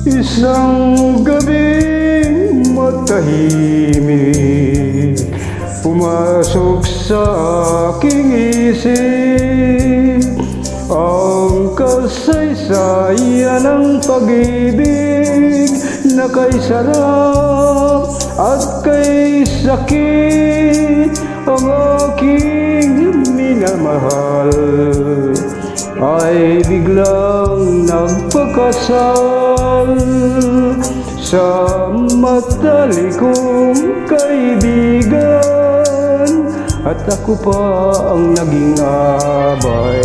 Isang gabing matahimik pumasok sa aking isip ang kasaysayan ng pag-ibig na kay sarap at kay sakit ang aking minamahal ay biglang nagpakasal sa matalikong kaibigan at ako pa ang naging abay.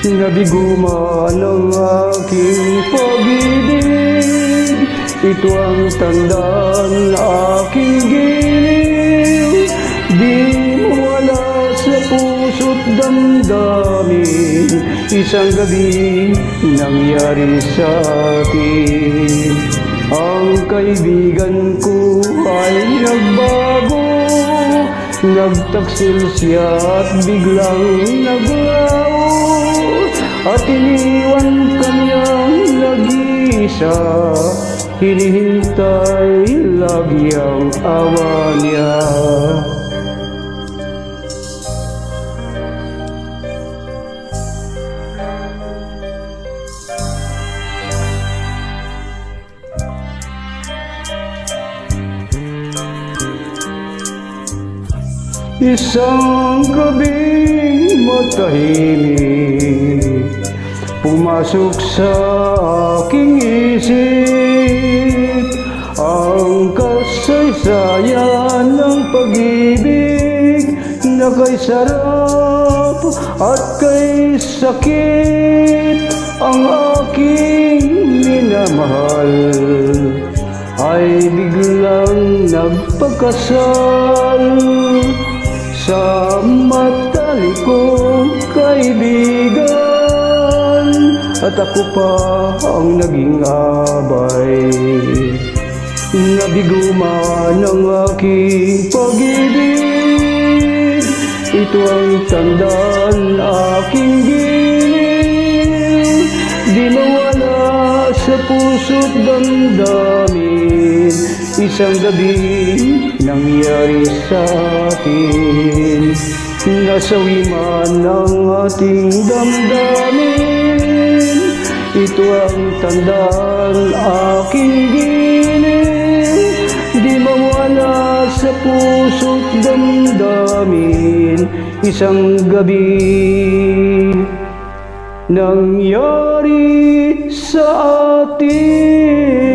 Nabiguman ang aking pag-ibig, ito ang tandaan na aking giliw. Di mawala sa puso't damdamin, isang gabi nangyari sa atin. Ang kaibigan ko ay nagbago, nagtaksil siya at biglang naglaho, at iniwan kanyang nag-iisa, hinihintay lagi ang awa niya. Isang gabing matahimik pumasok sa aking isip ang kasaysayan ng pag-ibig na kay sarap at kay sakit ang aking minamahal ay biglang nagpakasal sa matalikong kaibigan at ako pa ang naging abay. Nabiguman ang aking pag-ibig, ito ang tandaan aking giliw. Di mawala sa puso't damdamin, isang gabi nangyari sa atin. Nasawi man ang ating damdamin, ito ang tandaan aking giliw. Di mawala sa puso't damdamin, isang gabi nangyari sa atin.